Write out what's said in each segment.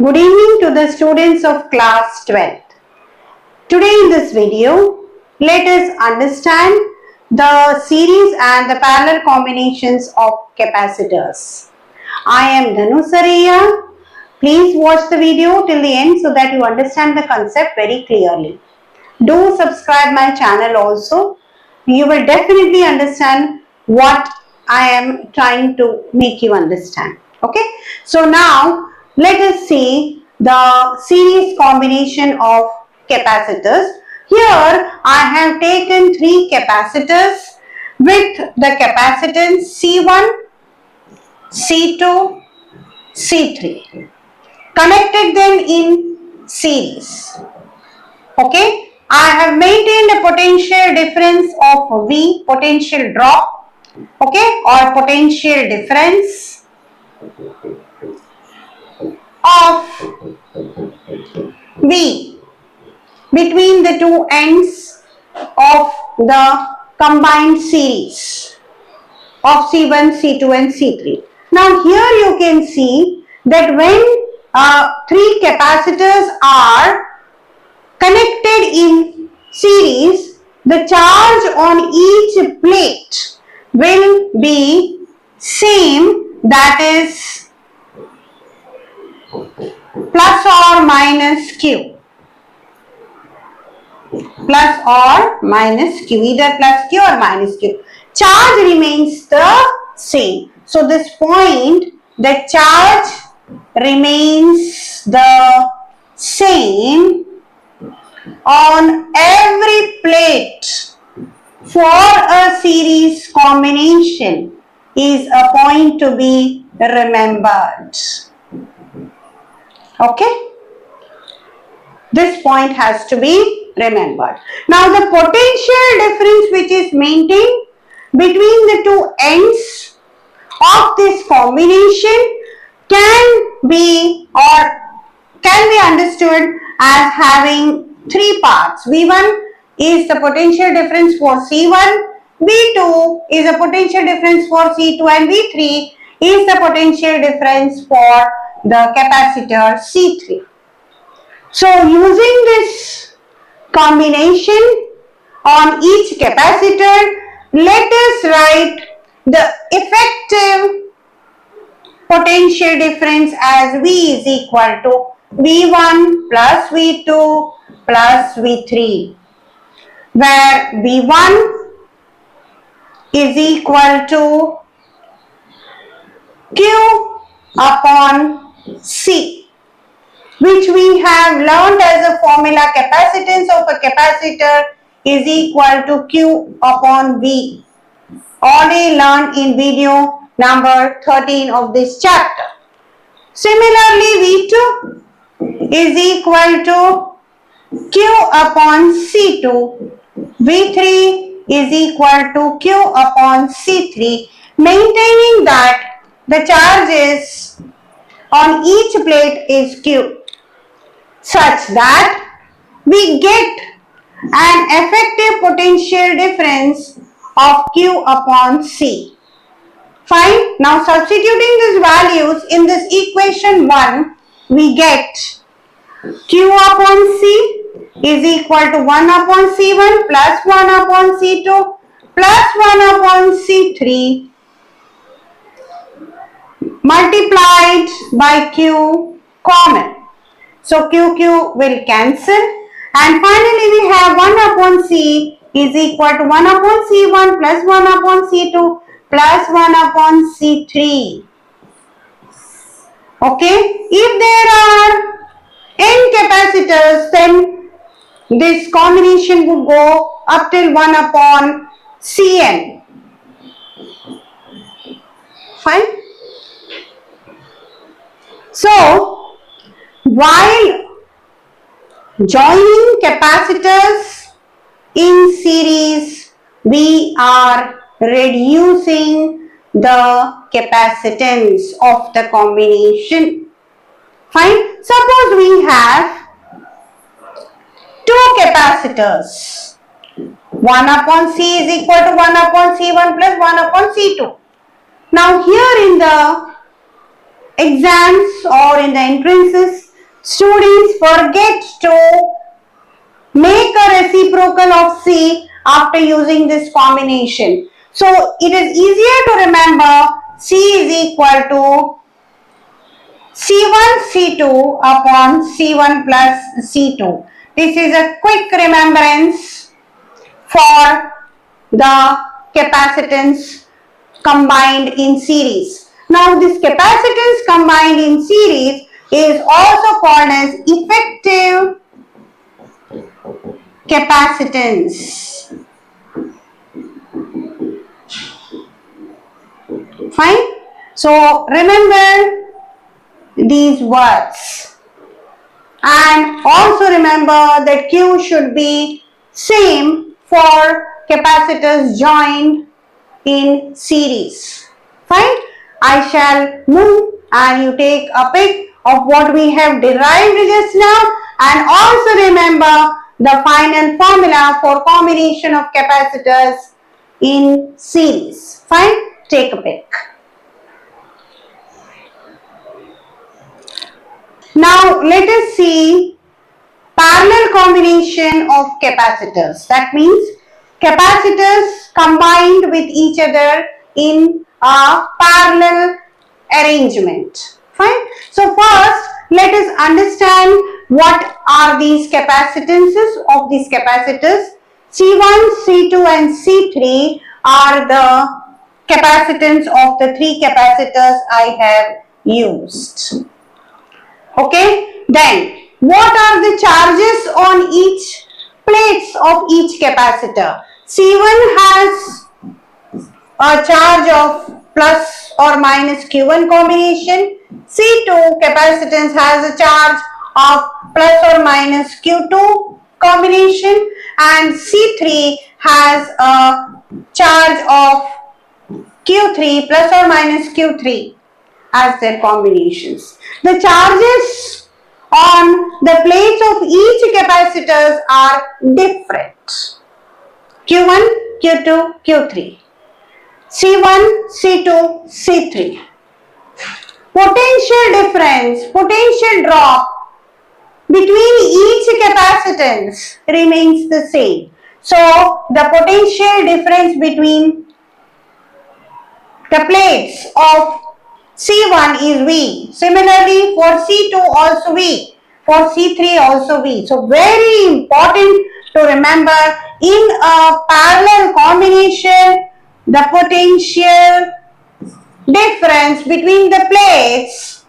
Good evening to the students of class 12. Today in this video, let us understand the series and the parallel combinations of capacitors. I am Dhanu Saraiya. Please watch the video till the end so that you understand the concept very clearly. Do subscribe my channel also. You will definitely understand what I am trying to make you understand. Okay. So now let us see the series combination of capacitors. Here I have taken three capacitors with the capacitance C1, C2, C3. Connected them in series. Okay. I have maintained a potential difference of V, potential drop, okay, or potential difference of V between the two ends of the combined series of C1, C2 and C3. Now here you can see that when three capacitors are connected in series, the charge on each plate will be same, that is plus or minus Q. Plus or minus Q, either plus Q or minus Q. Charge remains the same. So this point, the charge remains the same on every plate for a series combination is a point to be remembered. Okay? This point has to be remembered. Now the potential difference which is maintained between the two ends of this combination can be understood as having three parts. V1 is the potential difference for C1, V2 is the potential difference for C2 and V3 is the potential difference for the capacitor C3. So using this combination on each capacitor, let us write the effective potential difference as V is equal to V1 plus V2 plus V3, where V1 is equal to Q upon C, which we have learned as a formula. Capacitance of a capacitor is equal to Q upon V, already learned in video number 13 of this chapter. Similarly, V2 is equal to Q upon C2, V3 is equal to Q upon C3, maintaining that the charges on each plate is Q, such that we get an effective potential difference of Q upon C. Fine. Now substituting these values in this equation 1, we get Q upon C is equal to 1 upon C1 plus 1 upon C2 plus 1 upon C3 multiplied by Q common. So Q will cancel and finally we have 1 upon C is equal to 1 upon C1 plus 1 upon C2 plus 1 upon C3. Okay. If there are n capacitors, then this combination would go up till 1 upon Cn. Fine. So, while joining capacitors in series, we are reducing the capacitance of the combination. Fine. Suppose we have two capacitors. 1 upon C is equal to 1 upon C1 plus 1 upon C2. Now here in the exams or in the entrances, students forget to make a reciprocal of C after using this combination. So it is easier to remember C is equal to C1 C2 upon C1 plus C2. This is a quick remembrance for the capacitance combined in series. Now this capacitance combined in series is also called as effective capacitance. Fine. So remember these words, and also remember that Q should be same for capacitors joined in series. Fine. I shall move and you take a pic of what we have derived just now, and also remember the final formula for combination of capacitors in series. Fine. Take a pic. Now let us see parallel combination of capacitors. That means capacitors combined with each other in a parallel arrangement. Fine. So first let us understand what are these capacitances of these capacitors. C1, C2 and C3 are the capacitance of the three capacitors I have used. Okay, then what are the charges on each plates of each capacitor? C1 has a charge of plus or minus Q1 combination. C2 capacitance has a charge of plus or minus Q2 combination, and C3 has a charge of Q3 plus or minus Q3 as their combinations. The charges on the plates of each capacitors are different. Q1, Q2, Q3. C1, C2, C3. Potential difference, potential drop between each capacitance remains the same. So the potential difference between the plates of C1 is V. Similarly, for C2 also V. For C3 also V. So very important to remember, in a parallel combination, the potential difference between the plates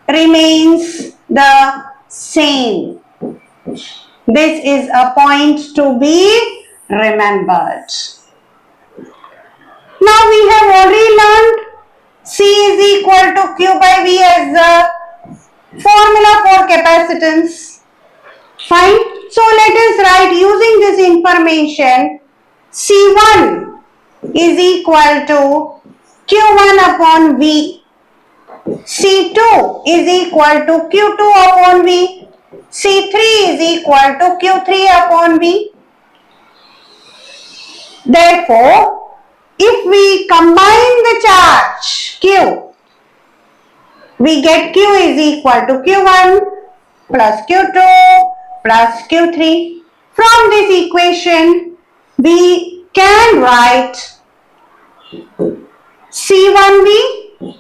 remains the same. This is a point to be remembered. Now we have already learned C is equal to Q by V as the formula for capacitance. Fine. So let us write using this information. C1 is equal to Q1 upon V. C2 is equal to Q2 upon V. C3 is equal to Q3 upon V. Therefore, if we combine the charge Q, we get Q is equal to Q1 plus Q2 plus Q3. From this equation, we can write C1V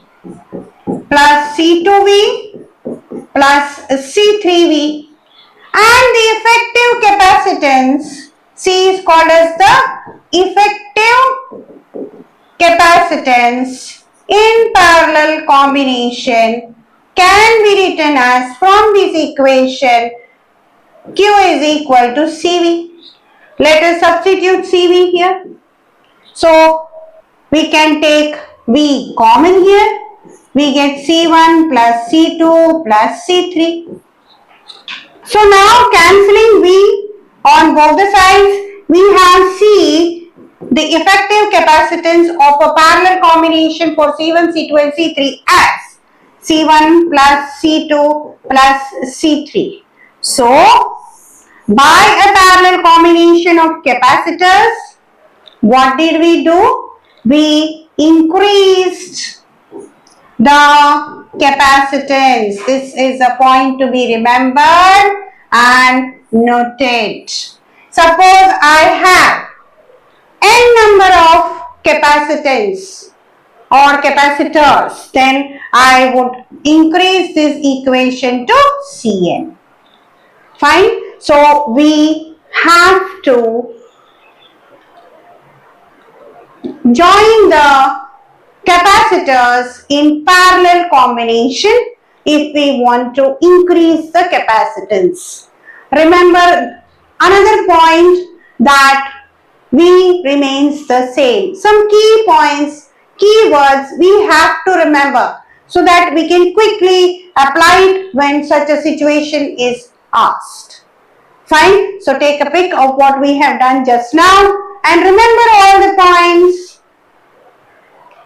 plus C2V plus C3V, and the effective capacitance, C is called as the effective capacitance in parallel combination, can be written as, from this equation, Q is equal to CV. Let us substitute CV here. So we can take V common here. We get C1 plus C2 plus C3. So now cancelling V on both the sides, we have C, the effective capacitance of a parallel combination for C1, C2 and C3 as C1 plus C2 plus C3. So by a parallel combination of capacitors, what did we do? We increased the capacitance. This is a point to be remembered and noted. Suppose I have n number of capacitance or capacitors, then I would increase this equation to Cn. Fine. So we have to join the capacitors in parallel combination if we want to increase the capacitance. Remember another point that V remains the same. Some key points, keywords we have to remember so that we can quickly apply it when such a situation is asked. Fine. So take a pic of what we have done just now and remember all the points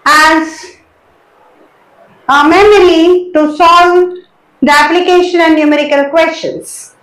as a memory to solve the application and numerical questions.